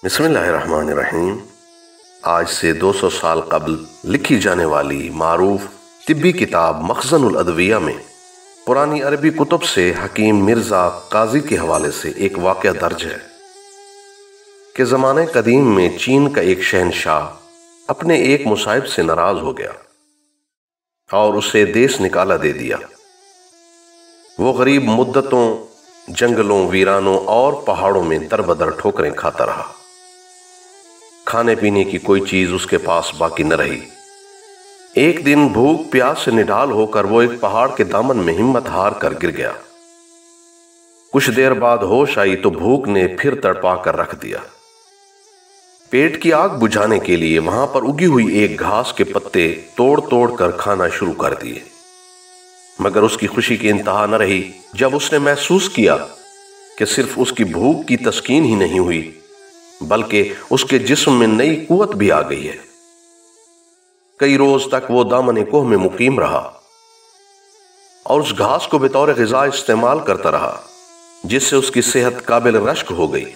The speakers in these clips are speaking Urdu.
بسم اللہ الرحمن الرحیم۔ آج سے 200 سال قبل لکھی جانے والی معروف طبی کتاب مخزن الادویہ میں پرانی عربی کتب سے حکیم مرزا قاضی کے حوالے سے ایک واقعہ درج ہے کہ زمانہ قدیم میں چین کا ایک شہنشاہ اپنے ایک مصاحب سے ناراض ہو گیا اور اسے دیس نکالا دے دیا۔ وہ غریب مدتوں جنگلوں، ویرانوں اور پہاڑوں میں در بدر ٹھوکریں کھاتا رہا۔ کھانے پینے کی کوئی چیز اس کے پاس باقی نہ رہی۔ ایک دن بھوک پیاس سے نڈال ہو کر وہ ایک پہاڑ کے دامن میں ہمت ہار کر گر گیا۔ کچھ دیر بعد ہوش آئی تو بھوک نے پھر تڑپا کر رکھ دیا۔ پیٹ کی آگ بجھانے کے لیے وہاں پر اگی ہوئی ایک گھاس کے پتے توڑ توڑ کر کھانا شروع کر دیے، مگر اس کی خوشی کی انتہا نہ رہی جب اس نے محسوس کیا کہ صرف اس کی بھوک کی تسکین ہی نہیں ہوئی بلکہ اس کے جسم میں نئی قوت بھی آ گئی ہے۔ کئی روز تک وہ دامن کوہ میں مقیم رہا اور اس گھاس کو بطور غذا استعمال کرتا رہا، جس سے اس کی صحت قابل رشک ہو گئی۔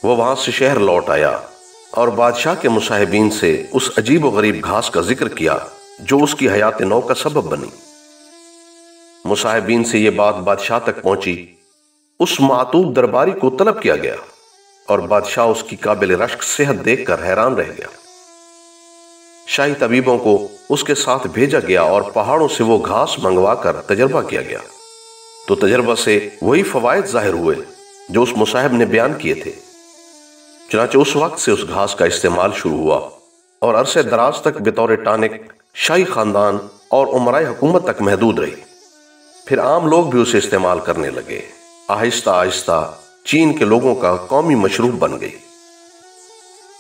وہ وہاں سے شہر لوٹ آیا اور بادشاہ کے مصاحبین سے اس عجیب و غریب گھاس کا ذکر کیا جو اس کی حیات نو کا سبب بنی۔ مصاحبین سے یہ بات بادشاہ تک پہنچی۔ اس معتوب درباری کو طلب کیا گیا اور بادشاہ اس کی قابل رشک صحت دیکھ کر حیران رہ گیا۔ شاہی طبیبوں کو اس کے ساتھ بھیجا گیا اور پہاڑوں سے وہ گھاس منگوا کر تجربہ کیا گیا تو تجربہ سے وہی فوائد ظاہر ہوئے جو اس مصاحب نے بیان کیے تھے۔ چنانچہ اس وقت سے اس گھاس کا استعمال شروع ہوا اور عرصے دراز تک بطور ٹانک شاہی خاندان اور امرائے حکومت تک محدود رہی۔ پھر عام لوگ بھی اسے استعمال کرنے لگے۔ آہستہ آہستہ چین کے لوگوں کا قومی مشروب بن گئی۔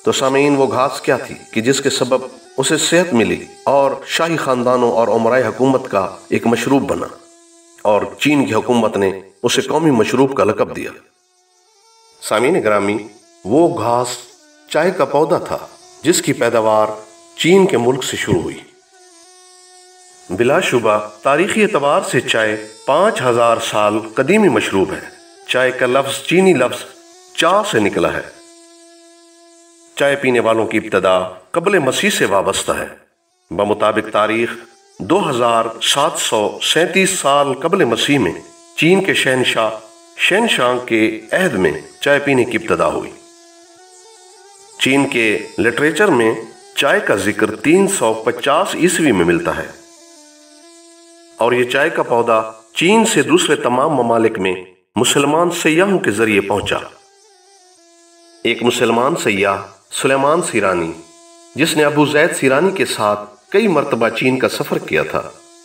تو سامعین، وہ گھاس کیا تھی کہ جس کے سبب اسے صحت ملی اور شاہی خاندانوں اور امرائے حکومت کا ایک مشروب بنا، اور چین کی حکومت نے اسے قومی مشروب کا لقب دیا؟ سامعین گرامی، وہ گھاس چائے کا پودا تھا جس کی پیداوار چین کے ملک سے شروع ہوئی۔ بلا شبہ تاریخی اعتبار سے چائے 5000 سال قدیمی مشروب ہے۔ چائے کا لفظ چینی لفظ چا سے نکلا ہے۔ چائے پینے والوں کی ابتدا قبل مسیح سے وابستہ ہے۔ بمطابق تاریخ 2737 سال قبل مسیح میں چین کے شہنشاہ شین شانگ کے عہد میں چائے پینے کی ابتدا ہوئی۔ چین کے لٹریچر میں چائے کا ذکر 350 عیسوی میں ملتا ہے، اور یہ چائے کا پودا چین سے دوسرے تمام ممالک میں مسلمان سیاحوں کے ذریعے پہنچا۔ ایک مسلمان سیاح سلیمان سیرانی، جس نے ابو زید سیرانی کے ساتھ کئی مرتبہ چین کا سفر کیا تھا،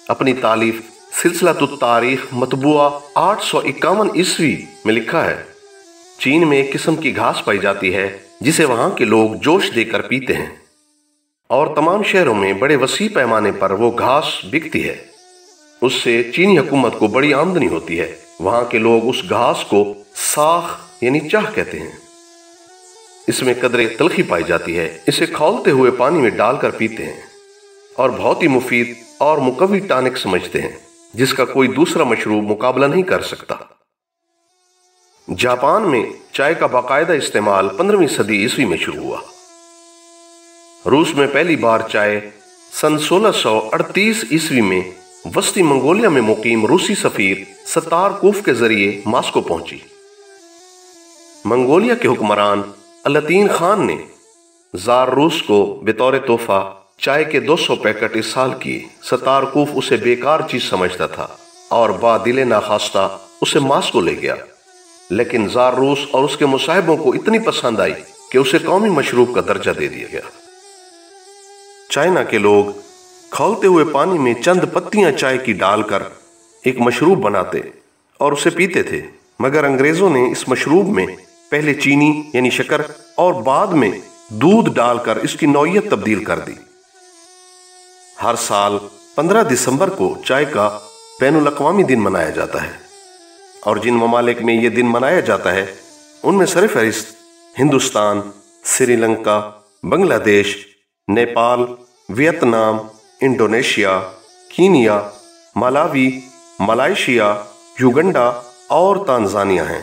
اپنی تالیف سلسلۃ التاریخ مطبوعہ 851 عیسوی میں لکھا ہے، چین میں ایک قسم کی گھاس پائی جاتی ہے جسے وہاں کے لوگ جوش دے کر پیتے ہیں، اور تمام شہروں میں بڑے وسیع پیمانے پر وہ گھاس بکتی ہے۔ اس سے چینی حکومت کو بڑی آمدنی ہوتی ہے۔ وہاں کے لوگ اس گھاس کو ساخ یعنی چاہ کہتے ہیں۔ اس میں قدرے تلخی پائی جاتی ہے۔ اسے کھولتے ہوئے پانی میں ڈال کر پیتے ہیں اور بہت ہی مفید اور مقوی ٹانک سمجھتے ہیں، جس کا کوئی دوسرا مشروب مقابلہ نہیں کر سکتا۔ جاپان میں چائے کا باقاعدہ استعمال 15ویں صدی عیسوی میں شروع ہوا۔ روس میں پہلی بار چائے سن 1638 عیسوی میں وسطی منگولیا میں مقیم روسی سفیر ستار کوف کے ذریعے ماسکو پہنچی۔ منگولیا کے حکمران الاتین خان نے زار روس کو بطور تحفہ چائے کے 200 پیکٹ ارسال کیے۔ ستار کوف اسے بیکار چیز سمجھتا تھا اور بادل ناخواستہ اسے ماسکو لے گیا، لیکن زار روس اور اس کے مصاحبوں کو اتنی پسند آئی کہ اسے قومی مشروب کا درجہ دے دیا گیا۔ چائنا کے لوگ کھولتے ہوئے پانی میں چند پتیاں چائے کی ڈال کر ایک مشروب بناتے اور اسے پیتے تھے، مگر انگریزوں نے اس مشروب میں پہلے چینی یعنی شکر اور بعد میں دودھ ڈال کر اس کی نوعیت تبدیل کر دی۔ ہر سال 15 دسمبر کو چائے کا بین الاقوامی دن منایا جاتا ہے، اور جن ممالک میں یہ دن منایا جاتا ہے ان میں سرفہرست ہندوستان، سری لنکا، بنگلہ دیش، نیپال، ویتنام، انڈونیشیا، کینیا، ملاوی، ملائیشیا، یوگنڈا اور تانزانیہ ہیں۔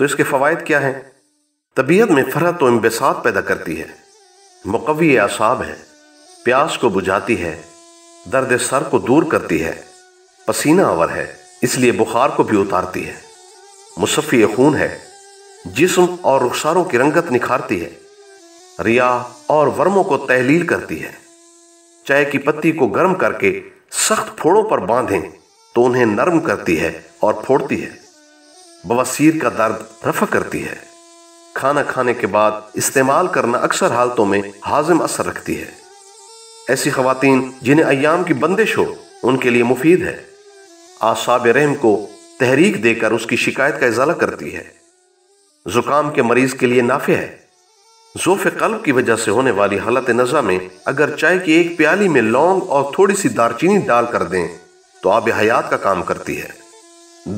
تو اس کے فوائد کیا ہیں؟ طبیعت میں فرحت و انبساط پیدا کرتی ہے، مقوی اعصاب ہے، پیاس کو بجھاتی ہے، درد سر کو دور کرتی ہے، پسینہ آور ہے اس لیے بخار کو بھی اتارتی ہے، مصفی خون ہے، جسم اور رخساروں کی رنگت نکھارتی ہے، ریاح اور ورموں کو تحلیل کرتی ہے۔ چائے کی پتی کو گرم کر کے سخت پھوڑوں پر باندھیں تو انہیں نرم کرتی ہے اور پھوڑتی ہے، بواسیر کا درد رفع کرتی ہے، کھانا کھانے کے بعد استعمال کرنا اکثر حالتوں میں ہاضم اثر رکھتی ہے۔ ایسی خواتین جنہیں ایام کی بندش ہو ان کے لیے مفید ہے، اعصاب رحم کو تحریک دے کر اس کی شکایت کا ازالہ کرتی ہے، زکام کے مریض کے لیے نافع ہے، ضعف قلب کی وجہ سے ہونے والی حالت نزا میں اگر چائے کی ایک پیالی میں لونگ اور تھوڑی سی دارچینی ڈال کر دیں تو آب حیات کا کام کرتی ہے۔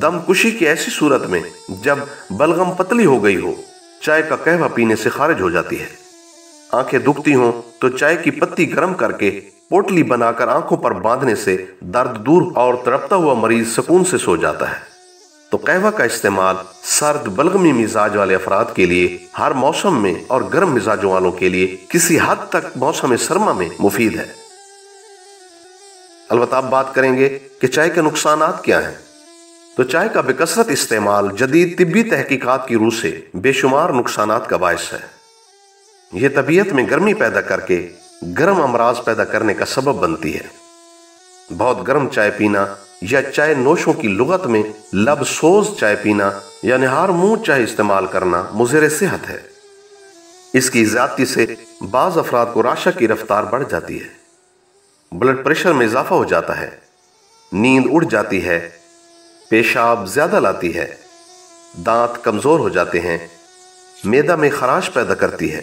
دم کشی کی ایسی صورت میں جب بلغم پتلی ہو گئی ہو چائے کا قہوہ پینے سے خارج ہو جاتی ہے۔ آنکھیں دکھتی ہوں تو چائے کی پتی گرم کر کے پوٹلی بنا کر آنکھوں پر باندھنے سے درد دور اور تڑپتا ہوا مریض سکون سے سو جاتا ہے۔ تو قہوہ کا استعمال سرد بلغمی مزاج والے افراد کے لیے ہر موسم میں اور گرم مزاجوں والوں کے لیے کسی حد تک موسم سرما میں مفید ہے۔ البتہ اب بات کریں گے کہ چائے کے نقصانات کیا ہیں۔ تو چائے کا بکثرت استعمال جدید طبی تحقیقات کی روح سے بے شمار نقصانات کا باعث ہے۔ یہ طبیعت میں گرمی پیدا کر کے گرم امراض پیدا کرنے کا سبب بنتی ہے۔ بہت گرم چائے پینا یا چائے نوشوں کی لغت میں لب سوز چائے پینا یعنی ہار منہ چائے استعمال کرنا مضر صحت ہے۔ اس کی زیادتی سے بعض افراد کو راشا کی رفتار بڑھ جاتی ہے، بلڈ پریشر میں اضافہ ہو جاتا ہے، نیند اڑ جاتی ہے، پیشاب زیادہ لاتی ہے، دانت کمزور ہو جاتے ہیں، معدہ میں خراش پیدا کرتی ہے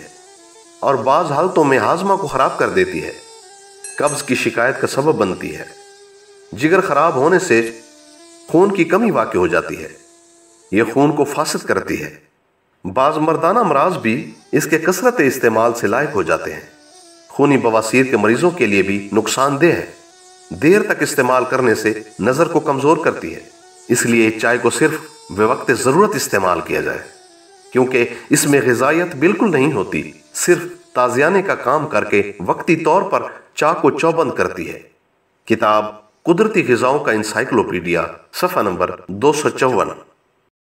اور بعض حالتوں میں ہاضمہ کو خراب کر دیتی ہے، قبض کی شکایت کا سبب بنتی ہے، جگر خراب ہونے سے خون کی کمی واقع ہو جاتی ہے، یہ خون کو فاسد کرتی ہے۔ بعض مردانہ امراض بھی اس کے کثرت استعمال سے لاحق ہو جاتے ہیں۔ خونی بواسیر کے مریضوں کے لیے بھی نقصان دہ ہے، دیر تک استعمال کرنے سے نظر کو کمزور کرتی ہے، اس لیے چائے کو صرف بوقت ضرورت استعمال کیا جائے، کیونکہ اس میں غذائیت بالکل نہیں ہوتی، صرف تازیانے کا کام کر کے وقتی طور پر چائے کو چوبند کرتی ہے۔ کتاب قدرتی غذاؤں کا انسائکلوپیڈیا، صفحہ نمبر 254۔